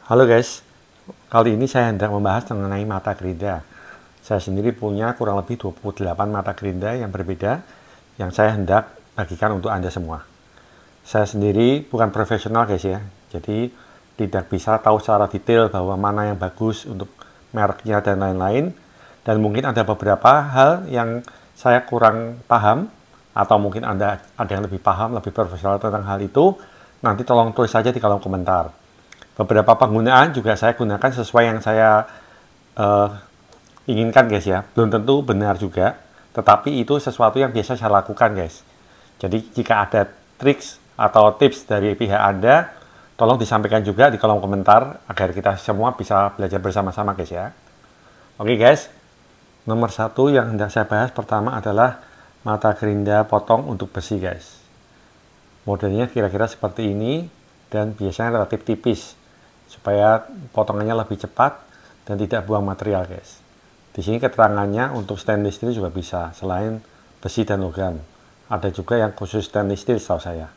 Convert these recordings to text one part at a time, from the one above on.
Halo guys, kali ini saya hendak membahas mengenai mata gerinda. Saya sendiri punya kurang lebih 28 mata gerinda yang berbeda yang saya hendak bagikan untuk Anda semua. Saya sendiri bukan profesional guys ya, jadi tidak bisa tahu secara detail bahwa mana yang bagus untuk mereknya dan lain-lain. Dan mungkin ada beberapa hal yang saya kurang paham, atau mungkin Anda ada yang lebih paham, lebih profesional tentang hal itu. Nanti tolong tulis saja di kolom komentar. Beberapa penggunaan juga saya gunakan sesuai yang saya uh, inginkan guys ya. Belum tentu benar juga, tetapi itu sesuatu yang biasa saya lakukan guys. Jadi jika ada triks atau tips dari pihak Anda, tolong disampaikan juga di kolom komentar agar kita semua bisa belajar bersama-sama guys ya. Oke guys, nomor satu yang hendak saya bahas pertama adalah mata gerinda potong untuk besi guys. Modelnya kira-kira seperti ini dan biasanya relatif tipis supaya potongannya lebih cepat dan tidak buang material guys. Di sini keterangannya untuk stainless steel juga bisa, selain besi dan logam. Ada juga yang khusus stainless steel setahu saya.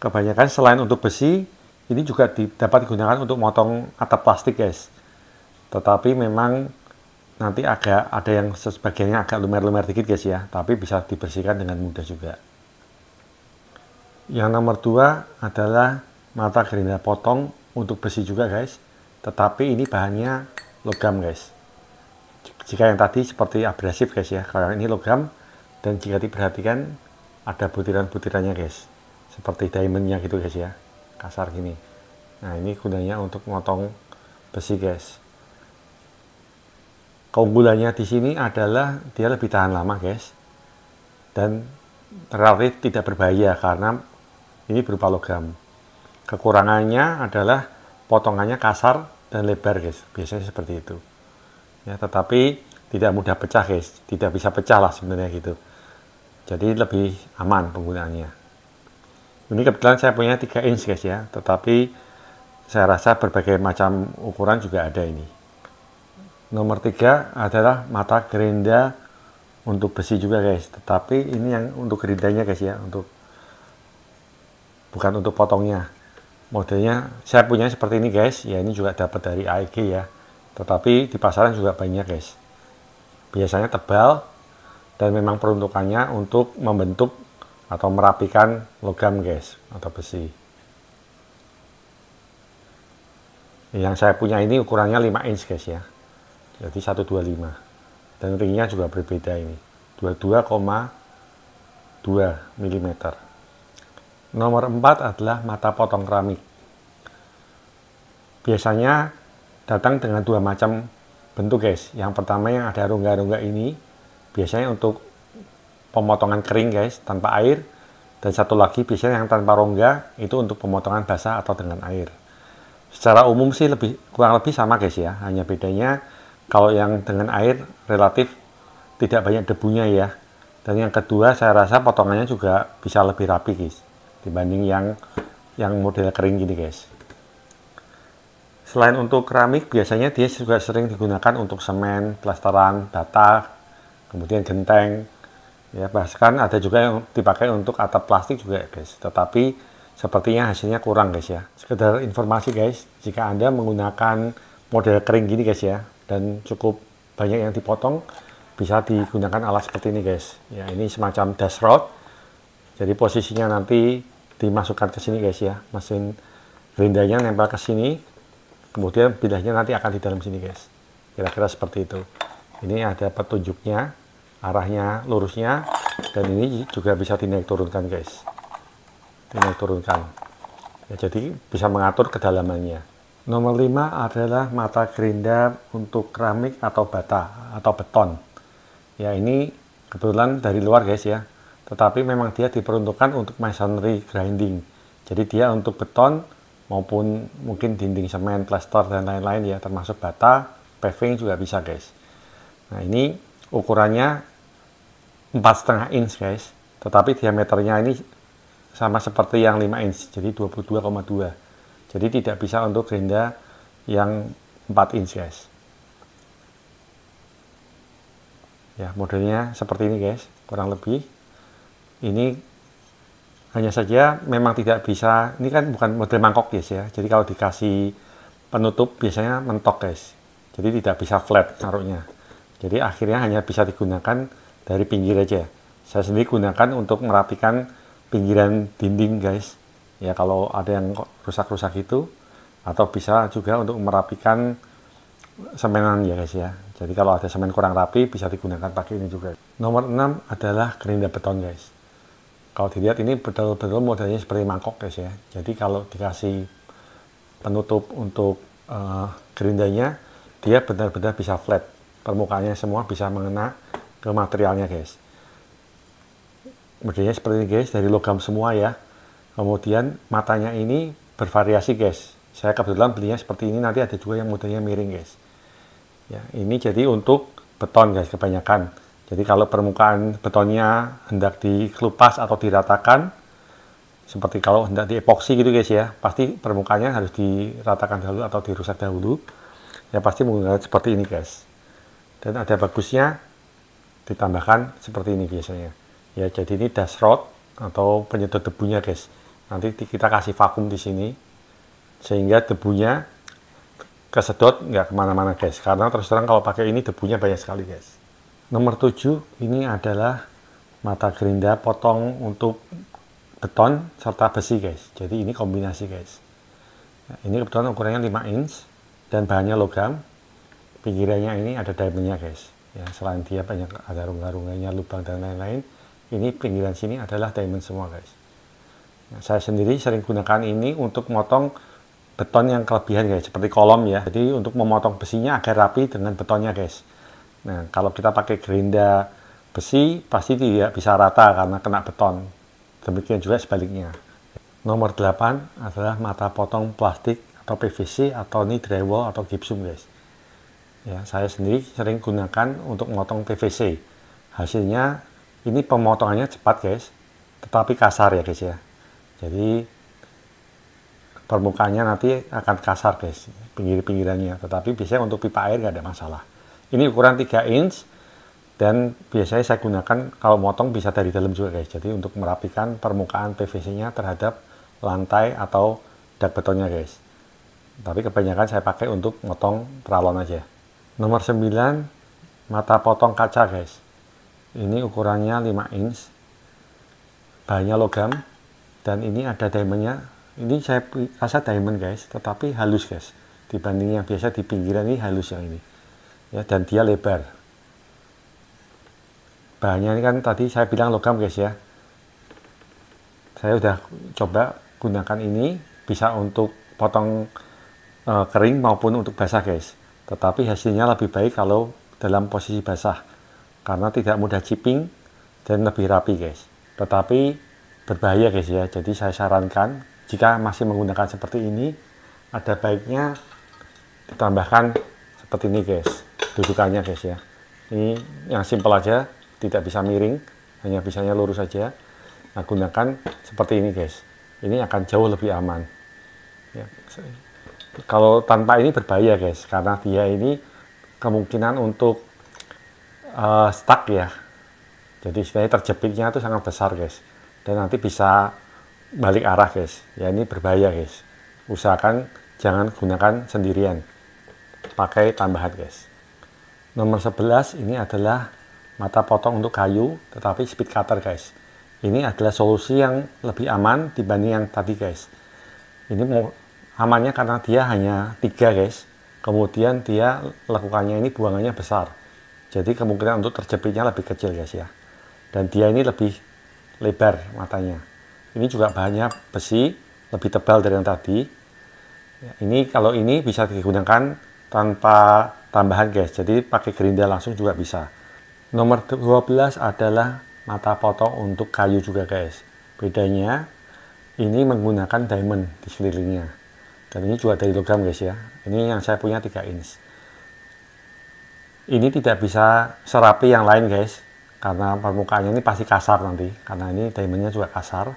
Kebanyakan selain untuk besi, ini juga dapat digunakan untuk motong atap plastik guys. Tetapi memang nanti ada yang sebagiannya agak lumer-lumer dikit guys ya, tapi bisa dibersihkan dengan mudah juga. Yang nomor dua adalah mata gerinda potong untuk besi juga guys, tetapi ini bahannya logam guys. Jika yang tadi seperti abrasif guys ya, kalau ini logam, dan jika diperhatikan ada butiran-butirannya guys, seperti diamondnya gitu guys ya, kasar gini. Nah ini gunanya untuk motong besi guys. Keunggulannya di sini adalah dia lebih tahan lama guys, dan relatif tidak berbahaya karena ini berupa logam. Kekurangannya adalah potongannya kasar dan lebar guys, biasanya seperti itu ya, tetapi tidak mudah pecah guys, tidak bisa pecah lah sebenarnya gitu, jadi lebih aman penggunaannya. Ini kebetulan saya punya 3 inch guys ya, tetapi saya rasa berbagai macam ukuran juga ada ini. Nomor 3 adalah mata gerinda untuk besi juga guys, tetapi ini yang untuk gerindanya guys ya, bukan untuk potongnya. Modelnya saya punya seperti ini guys ya, ini juga dapat dari AEG ya, tetapi di pasaran juga banyak guys. Biasanya tebal dan memang peruntukannya untuk membentuk atau merapikan logam guys atau besi. Yang saya punya ini ukurannya 5 inch guys ya, jadi 125, dan ringnya juga berbeda, ini 22,2 mm. Nomor 4 adalah mata potong keramik. Biasanya datang dengan 2 macam bentuk guys. Yang pertama yang ada rongga-rongga ini, biasanya untuk pemotongan kering guys, tanpa air. Dan satu lagi biasanya yang tanpa rongga, itu untuk pemotongan basah atau dengan air. Secara umum sih kurang lebih sama guys ya. Hanya bedanya kalau yang dengan air relatif tidak banyak debunya ya. Dan yang kedua saya rasa potongannya juga bisa lebih rapi guys, dibanding yang model kering gini guys. Selain untuk keramik, biasanya dia juga sering digunakan untuk semen, plesteran, bata, kemudian genteng ya, bahkan ada juga yang dipakai untuk atap plastik juga guys, tetapi sepertinya hasilnya kurang guys ya. Sekedar informasi guys, jika Anda menggunakan model kering gini guys ya, dan cukup banyak yang dipotong, bisa digunakan alat seperti ini guys ya. Ini semacam dash rod, jadi posisinya nanti dimasukkan ke sini guys ya, mesin gerindanya nempel ke sini, kemudian bidahnya nanti akan di dalam sini guys, kira-kira seperti itu. Ini ada petunjuknya, arahnya lurusnya, dan ini juga bisa dinaik turunkan guys, dinaik turunkan ya, jadi bisa mengatur kedalamannya. Nomor 5 adalah mata gerinda untuk keramik atau bata atau beton ya. Ini kebetulan dari luar guys ya, tetapi memang dia diperuntukkan untuk masonry grinding. Jadi dia untuk beton maupun mungkin dinding semen, plester dan lain-lain ya, termasuk bata, paving juga bisa guys. Nah ini ukurannya 4,5 inch guys, tetapi diameternya ini sama seperti yang 5 inch, jadi 22,2. Jadi tidak bisa untuk gerinda yang 4 inch guys. Ya modelnya seperti ini guys, kurang lebih. Ini Hanya saja memang tidak bisa, ini kan bukan model mangkok guys ya, jadi kalau dikasih penutup biasanya mentok guys, jadi tidak bisa flat naruhnya, jadi akhirnya hanya bisa digunakan dari pinggir aja. Saya sendiri gunakan untuk merapikan pinggiran dinding guys ya, kalau ada yang rusak-rusak itu, atau bisa juga untuk merapikan semenan ya guys ya. Jadi kalau ada semen kurang rapi bisa digunakan pakai ini juga. Nomor 6 adalah gerinda beton guys. Kalau dilihat ini betul-betul modelnya seperti mangkok guys ya. Jadi kalau dikasih penutup untuk gerindanya, dia benar-benar bisa flat. Permukaannya semua bisa mengena ke materialnya guys. Modelnya seperti ini guys, dari logam semua ya. Kemudian matanya ini bervariasi guys. Saya kebetulan belinya seperti ini, nanti ada juga yang modelnya miring guys. Ya, ini jadi untuk beton guys kebanyakan. Jadi kalau permukaan betonnya hendak dikelupas atau diratakan, seperti kalau hendak diepoksi gitu guys ya, pasti permukaannya harus diratakan dahulu atau dirusak dahulu. Ya pasti menggunakan seperti ini guys. Dan ada bagusnya ditambahkan seperti ini biasanya. Ya jadi ini dust rod atau penyedot debunya guys. Nanti kita kasih vakum di sini sehingga debunya kesedot nggak kemana-mana guys. Karena terus terang kalau pakai ini debunya banyak sekali guys. Nomor 7 ini adalah mata gerinda potong untuk beton serta besi guys. Jadi ini kombinasi guys. Nah, ini kebetulan ukurannya 5 inch dan bahannya logam. Pinggirannya ini ada diamondnya guys. Ya, selain dia banyak ada rongga-rongganya, lubang dan lain-lain, ini pinggiran sini adalah diamond semua guys. Nah, saya sendiri sering gunakan ini untuk motong beton yang kelebihan guys, seperti kolom ya. Jadi untuk memotong besinya agar rapi dengan betonnya guys. Nah, kalau kita pakai gerinda besi, pasti tidak bisa rata karena kena beton. Demikian juga sebaliknya. Nomor 8 adalah mata potong plastik atau PVC atau ini drywall atau gypsum guys. Ya, saya sendiri sering gunakan untuk memotong PVC. Hasilnya ini pemotongannya cepat guys, tetapi kasar ya guys ya. Jadi permukaannya nanti akan kasar guys, pinggir-pinggirannya. Tetapi biasanya untuk pipa air nggak ada masalah. Ini ukuran 3 inch dan biasanya saya gunakan kalau motong bisa dari dalam juga guys. Jadi untuk merapikan permukaan PVC-nya terhadap lantai atau dak betonnya guys. Tapi kebanyakan saya pakai untuk motong peralon aja. Nomor 9 mata potong kaca guys. Ini ukurannya 5 inch. Bahannya logam dan ini ada diamondnya. Ini saya rasa diamond guys, tetapi halus guys. Dibanding yang biasa di pinggiran ini halus yang ini. Ya, dan dia lebar. Bahannya ini kan tadi saya bilang logam guys ya. Saya udah coba gunakan ini, bisa untuk potong kering maupun untuk basah guys. Tetapi hasilnya lebih baik kalau dalam posisi basah, karena tidak mudah chipping dan lebih rapi guys. Tetapi berbahaya guys ya. Jadi saya sarankan jika masih menggunakan seperti ini, ada baiknya ditambahkan seperti ini guys. Dudukannya guys ya. Ini yang simpel aja, tidak bisa miring, hanya bisanya lurus saja. Nah, gunakan seperti ini guys. Ini akan jauh lebih aman. Ya, kalau tanpa ini berbahaya guys, karena dia ini kemungkinan untuk stuck ya. Jadi istilahnya terjepitnya itu sangat besar guys. Dan nanti bisa balik arah guys. Ya ini berbahaya guys. Usahakan jangan gunakan sendirian. Pakai tambahan guys. Nomor 11 ini adalah mata potong untuk kayu, tetapi speed cutter guys. Ini adalah solusi yang lebih aman dibanding yang tadi guys. Ini amannya karena dia hanya 3 guys. Kemudian dia lekukannya ini buangannya besar. Jadi kemungkinan untuk terjepitnya lebih kecil guys ya. Dan dia ini lebih lebar matanya. Ini juga bahannya besi, lebih tebal dari yang tadi. Ya, ini kalau ini bisa digunakan tanpa tambahan guys. Jadi pakai gerinda langsung juga bisa. Nomor 12 adalah mata potong untuk kayu juga guys. Bedanya ini menggunakan diamond di sekelilingnya. Dan ini juga dari logam guys ya. Ini yang saya punya 3 inch. Ini tidak bisa serapi yang lain guys. Karena permukaannya ini pasti kasar nanti. Karena ini diamondnya juga kasar.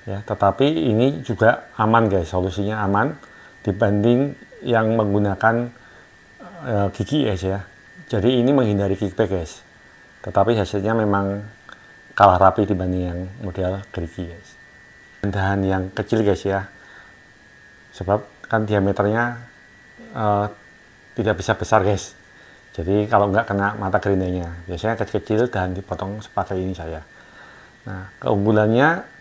Ya, tetapi ini juga aman guys. Solusinya aman dibanding yang menggunakan gigi guys ya. Jadi ini menghindari kickback guys. Tetapi hasilnya memang kalah rapi dibanding yang model gerigi guys. dahan yang kecil guys ya, sebab kan diameternya tidak bisa besar guys, jadi kalau nggak kena mata gerindanya biasanya kecil-kecil dan dipotong sepakai ini saya. Nah, keunggulannya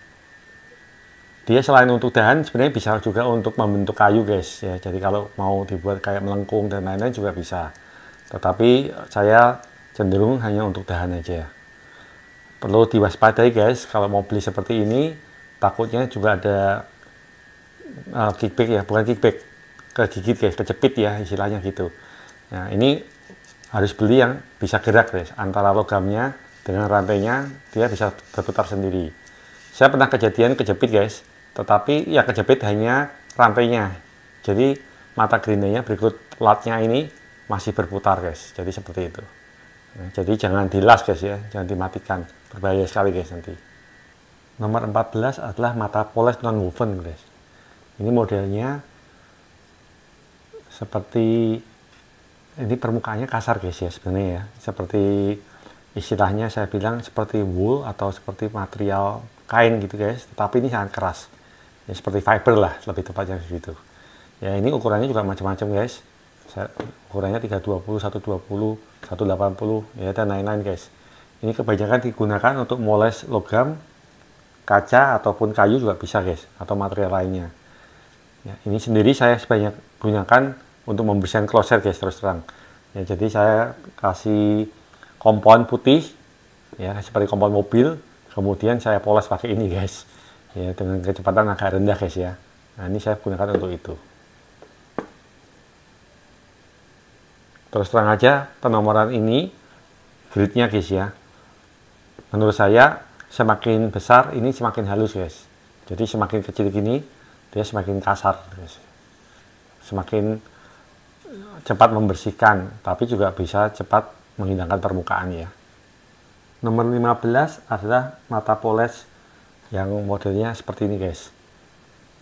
dia selain untuk dahan sebenarnya bisa juga untuk membentuk kayu guys ya, jadi kalau mau dibuat kayak melengkung dan lain-lain juga bisa, tetapi saya cenderung hanya untuk dahan aja. Perlu diwaspadai guys kalau mau beli seperti ini, takutnya juga ada kickback ya, bukan kickback, kegigit guys, kecepit ya istilahnya gitu. Nah ini harus beli yang bisa gerak guys, antara logamnya dengan rantainya dia bisa berputar sendiri. Saya pernah kejadian kejepit guys, tetapi ya kejepit hanya rantainya, jadi mata gerindanya berikut latnya ini masih berputar guys, jadi seperti itu. Nah, jadi jangan dilas guys ya, jangan dimatikan, berbahaya sekali guys nanti. Nomor 14 adalah mata poles non woven guys. Ini modelnya seperti ini, permukaannya kasar guys ya sebenarnya ya, seperti istilahnya saya bilang seperti wool atau seperti material kain gitu guys, tetapi ini sangat keras ya, seperti fiber lah lebih tepatnya segitu ya. Ini ukurannya juga macam-macam guys, ukurannya 320, 120, 180 ya dan lain-lain guys. Ini kebanyakan digunakan untuk moles logam, kaca ataupun kayu juga bisa guys, atau material lainnya ya. Ini sendiri saya sebanyak gunakan untuk membersihkan closet guys, terus terang ya. Jadi saya kasih kompon putih ya, seperti kompon mobil, kemudian saya poles pakai ini guys ya, dengan kecepatan agak rendah guys ya. Nah ini saya gunakan untuk itu. Terus terang aja penomoran ini gridnya guys ya, menurut saya semakin besar ini semakin halus guys, jadi semakin kecil gini dia semakin kasar guys. Semakin cepat membersihkan tapi juga bisa cepat menghilangkan permukaan ya. Nomor 15 adalah mata poles yang modelnya seperti ini guys.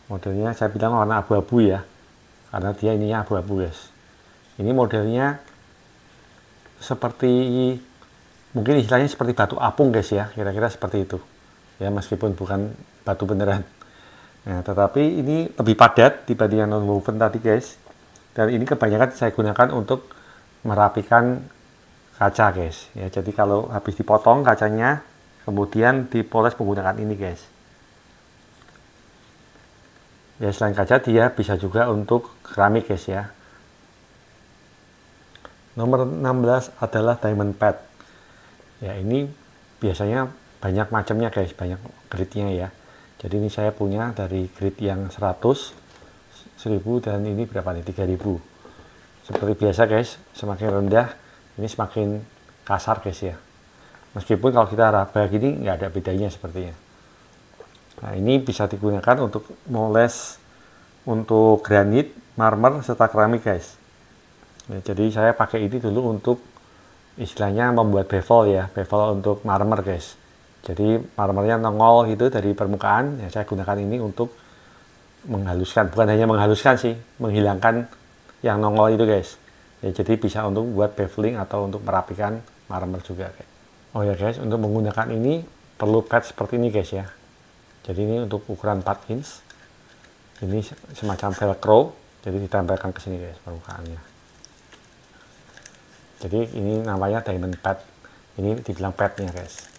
Modelnya saya bilang warna abu-abu ya, karena dia ininya abu-abu guys. Ini modelnya seperti, mungkin istilahnya seperti batu apung guys ya, kira-kira seperti itu ya, meskipun bukan batu beneran. Nah, tetapi ini lebih padat dibandingkan non woven tadi guys, dan ini kebanyakan saya gunakan untuk merapikan kaca guys ya. Jadi kalau habis dipotong kacanya kemudian dipoles menggunakan ini guys ya. Selain kaca dia bisa juga untuk keramik guys ya. Nomor 16 adalah diamond pad ya. Ini biasanya banyak macamnya guys, banyak gridnya ya. Jadi ini saya punya dari grid yang 100, 1000 dan ini berapa nih, 3000. Seperti biasa guys, semakin rendah ini semakin kasar guys ya. Meskipun kalau kita raba gini nggak ada bedanya sepertinya. Nah ini bisa digunakan untuk moles untuk granit, marmer serta keramik guys ya. Jadi saya pakai ini dulu untuk istilahnya membuat bevel ya, bevel untuk marmer guys. Jadi marmernya nongol gitu dari permukaan ya, saya gunakan ini untuk menghaluskan, bukan hanya menghaluskan sih, menghilangkan yang nongol itu guys ya. Jadi bisa untuk buat beveling atau untuk merapikan marmer juga guys. Oh ya guys, untuk menggunakan ini perlu pad seperti ini guys ya. Jadi ini untuk ukuran 4 inch, ini semacam velcro, jadi ditempelkan ke sini guys permukaannya. Jadi ini namanya diamond pad, ini dibilang padnya guys.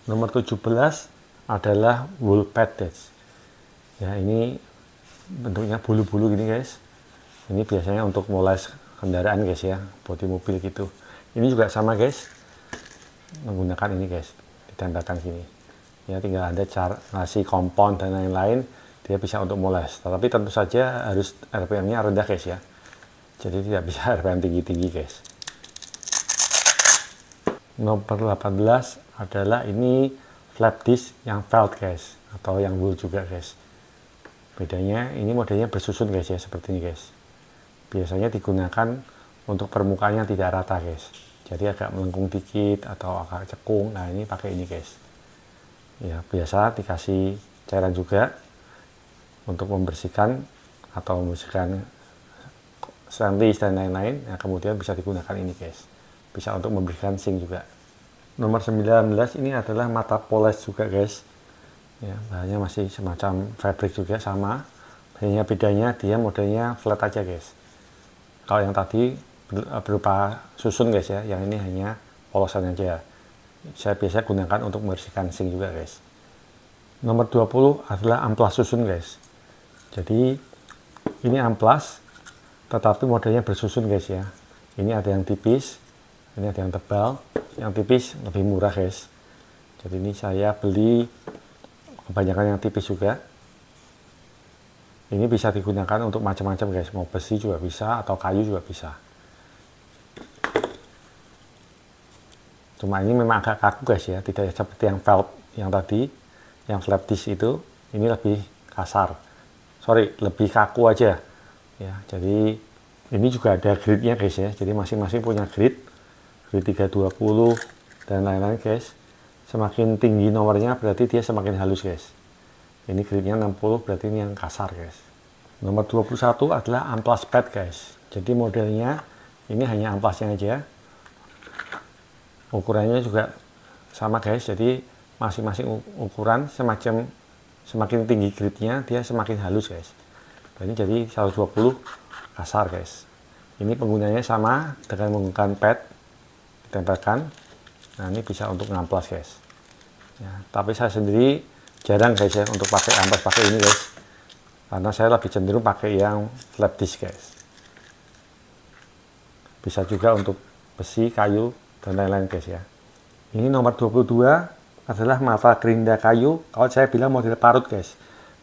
Nomor 17 adalah wool pad guys ya. Ini bentuknya bulu-bulu gini guys. Ini biasanya untuk moles kendaraan guys ya, bodi mobil gitu. Ini juga sama guys, menggunakan ini guys, ditempelkan sini ya. Tinggal ada cara ngasih kompon dan lain-lain, dia bisa untuk moles, tetapi tentu saja harus RPM-nya rendah guys ya. Jadi tidak bisa RPM tinggi-tinggi guys. Nomor 18 adalah ini flap disc yang felt guys, atau yang wool juga guys. Bedanya ini modelnya bersusun guys ya, seperti ini guys. Biasanya digunakan untuk permukaan yang tidak rata guys, jadi agak melengkung dikit atau agak cekung. Nah ini pakai ini guys ya. Biasa dikasih cairan juga untuk membersihkan atau membersihkan stainless dan lain-lain. Nah kemudian bisa digunakan ini guys, bisa untuk membersihkan sink juga. Nomor 19 ini adalah mata poles juga guys. Ya, bahannya masih semacam fabric juga sama. Hanya bedanya dia modelnya flat aja guys. Kalau yang tadi berupa susun guys ya, yang ini hanya polosan aja. Saya biasa gunakan untuk membersihkan sink juga guys. Nomor 20 adalah amplas susun guys. Jadi ini amplas tetapi modelnya bersusun guys ya. Ini ada yang tipis, ini ada yang tebal. Yang tipis lebih murah guys. Jadi ini saya beli kebanyakan yang tipis juga. Ini bisa digunakan untuk macam-macam guys, mau besi juga bisa atau kayu juga bisa. Cuma ini memang agak kaku guys ya, tidak seperti yang felt yang tadi, yang flap disc itu. Ini lebih kasar, lebih kaku aja ya. Jadi ini juga ada gridnya guys ya, jadi masing-masing punya grid 320 dan lain-lain guys. Semakin tinggi nomornya berarti dia semakin halus guys. Ini gridnya 60, berarti ini yang kasar guys. Nomor 21 adalah amplas pad guys. Jadi modelnya ini hanya amplasnya aja. Ukurannya juga sama guys. Jadi masing-masing ukuran semakin tinggi gridnya dia semakin halus guys. Ini jadi 120 kasar guys. Ini penggunanya sama dengan menggunakan pad ditempelkan. Nah ini bisa untuk ngamplas guys. Ya, tapi saya sendiri jarang guys ya untuk pakai amplas pakai ini guys, karena saya lebih cenderung pakai yang flap disc guys. Bisa juga untuk besi, kayu dan lain-lain guys ya. Ini nomor 22 adalah mata gerinda kayu. Kalau saya bilang model parut guys,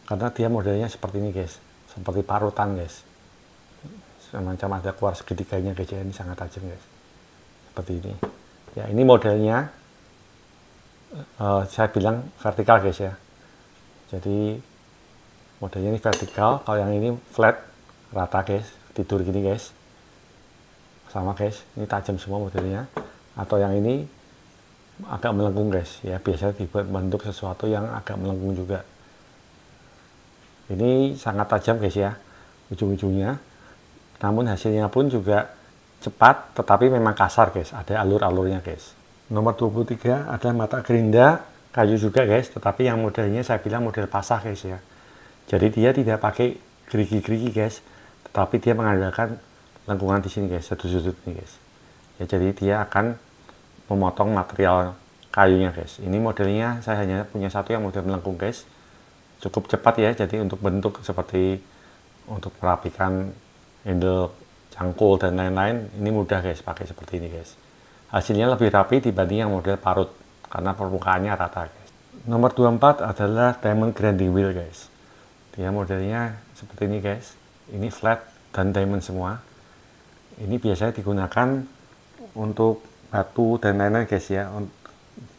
karena dia modelnya seperti ini guys, seperti parutan guys, semacam ada keluar segitiganya guys ya. Ini sangat tajam guys, seperti ini ya. Ini modelnya saya bilang vertikal guys ya. Jadi modelnya ini vertikal, kalau yang ini flat, rata guys, tidur gini guys. Sama guys, ini tajam semua modelnya. Atau yang ini agak melengkung guys, ya biasanya dibuat bentuk sesuatu yang agak melengkung juga. Ini sangat tajam guys ya, ujung-ujungnya. Namun hasilnya pun juga cepat, tetapi memang kasar guys, ada alur-alurnya guys. Nomor 23 adalah mata gerinda kayu juga guys, tetapi yang modelnya saya bilang model pasah guys ya. Jadi dia tidak pakai gerigi-gerigi guys, tetapi dia mengandalkan lengkungan di sini guys, sudut-sudut ini guys. Ya jadi dia akan memotong material kayunya guys. Ini modelnya saya hanya punya satu yang model melengkung guys. Cukup cepat ya, jadi untuk bentuk seperti untuk merapikan handle cangkul dan lain-lain, ini mudah guys pakai seperti ini guys. Hasilnya lebih rapi dibanding yang model parut, karena permukaannya rata guys. Nomor 24 adalah diamond grinding wheel guys. Dia modelnya seperti ini guys. Ini flat dan diamond semua. Ini biasanya digunakan untuk batu dan lain-lain guys ya.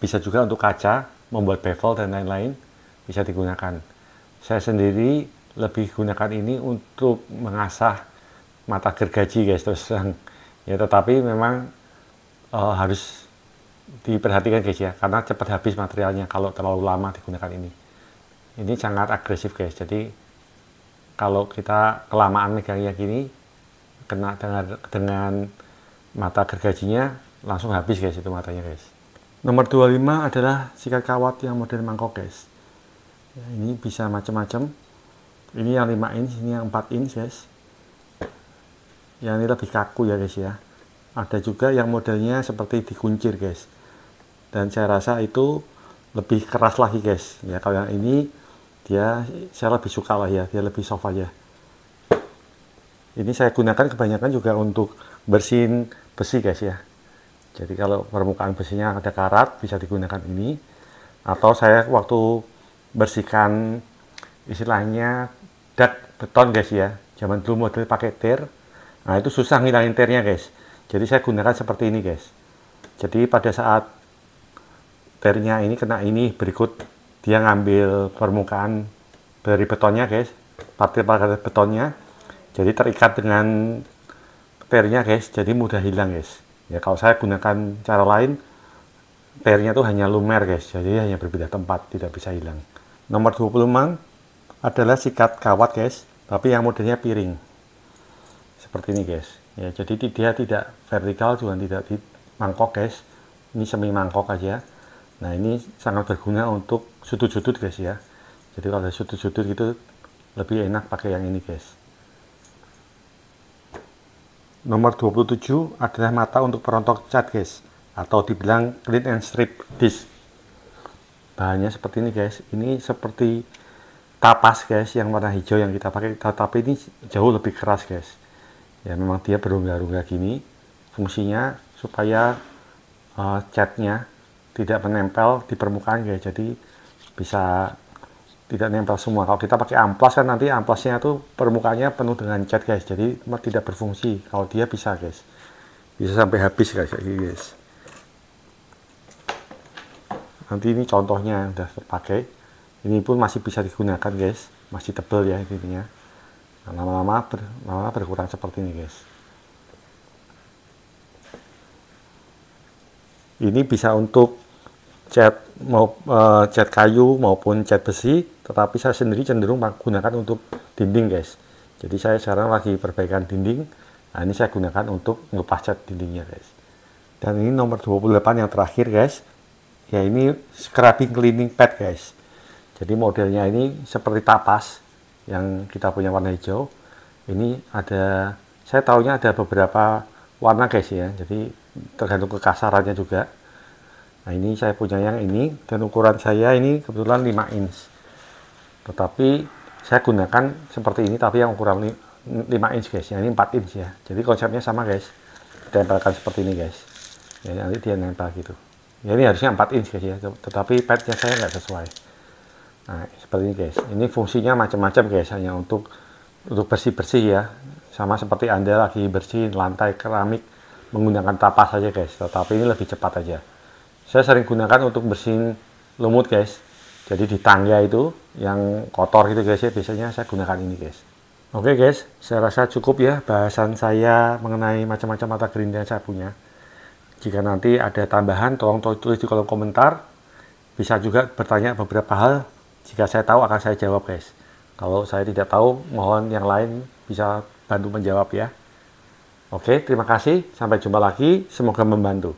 Bisa juga untuk kaca, membuat bevel dan lain-lain bisa digunakan. Saya sendiri lebih gunakan ini untuk mengasah mata gergaji guys terus terang. Ya tetapi memang harus diperhatikan guys ya, karena cepat habis materialnya kalau terlalu lama digunakan ini. Ini sangat agresif guys, jadi kalau kita kelamaan megangnya gini, kena dengan mata gergajinya langsung habis guys itu matanya guys. Nomor 25 adalah sikat kawat yang model mangkok guys. Ya, ini bisa macam-macam. Ini yang 5 inch, ini yang 4 inch guys. Yang ini lebih kaku ya guys ya. Ada juga yang modelnya seperti dikuncir guys, dan saya rasa itu lebih keras lagi guys ya. Kalau yang ini saya lebih suka lah ya, dia lebih soft aja. Ini saya gunakan kebanyakan juga untuk bersihin besi guys ya. Jadi kalau permukaan besinya ada karat bisa digunakan ini, atau saya waktu bersihkan istilahnya dak beton guys ya, zaman dulu model pakai tir, nah itu susah ngilangin tirnya guys. Jadi saya gunakan seperti ini guys. Jadi pada saat tirnya ini kena ini, berikut dia ngambil permukaan dari betonnya guys, partikel betonnya, jadi terikat dengan tirnya guys, jadi mudah hilang guys. Ya kalau saya gunakan cara lain, tirnya tuh hanya lumer guys, jadi hanya berbeda tempat, tidak bisa hilang. Nomor 25 adalah sikat kawat guys, tapi yang modelnya piring. Seperti ini guys. Ya, jadi dia tidak vertikal juga tidak di mangkok guys. ini semi mangkok aja. Nah ini sangat berguna untuk sudut-sudut guys ya. Jadi kalau ada sudut-sudut gitu lebih enak pakai yang ini guys. Nomor 27 adalah mata untuk perontok cat guys, atau dibilang clean and strip disc. Bahannya seperti ini guys. Ini seperti tapas guys yang warna hijau yang kita pakai, tapi ini jauh lebih keras guys. Ya memang dia berongga-rongga gini. Fungsinya supaya catnya tidak menempel di permukaan guys. Jadi bisa tidak nempel semua. Kalau kita pakai amplas kan nanti amplasnya tuh permukaannya penuh dengan cat guys, jadi tidak berfungsi. Kalau dia bisa guys, bisa sampai habis guys, kayak gini guys. Nanti ini contohnya udah terpakai, ini pun masih bisa digunakan guys, masih tebal ya intinya. Nah, lama-lama berkurang seperti ini guys. Ini bisa untuk cat cat kayu maupun cat besi, tetapi saya sendiri cenderung menggunakan untuk dinding guys. Jadi saya sekarang lagi perbaikan dinding. Nah ini saya gunakan untuk ngepas cat dindingnya guys. Dan ini nomor 28 yang terakhir guys. Ya ini scrubbing cleaning pad guys. Jadi modelnya ini seperti tapas yang kita punya warna hijau. Ini ada, saya tahunya ada beberapa warna guys ya. Jadi tergantung kekasarannya juga. Nah ini saya punya yang ini, dan ukuran saya ini kebetulan 5 inch. Tetapi saya gunakan seperti ini, tapi yang ukuran 5 inch guys, yang ini 4 inch ya. Jadi konsepnya sama guys, ditempelkan seperti ini guys. Ya, nanti dia nempel gitu. Ya ini harusnya 4 inch guys ya, tetapi padnya saya nggak sesuai. Nah seperti ini guys, ini fungsinya macam-macam guys, hanya untuk bersih-bersih ya. Sama seperti Anda lagi bersihin lantai keramik menggunakan tapas saja guys, tetapi ini lebih cepat aja. Saya sering gunakan untuk bersihin lumut guys. Jadi di tangga itu yang kotor gitu guys ya, biasanya saya gunakan ini guys. Oke guys, saya rasa cukup ya bahasan saya mengenai macam-macam mata gerinda yang saya punya. Jika nanti ada tambahan, tolong tulis di kolom komentar. Bisa juga bertanya beberapa hal. Jika saya tahu akan saya jawab guys. Kalau saya tidak tahu, mohon yang lain bisa bantu menjawab ya. Oke, terima kasih. Sampai jumpa lagi. Semoga membantu.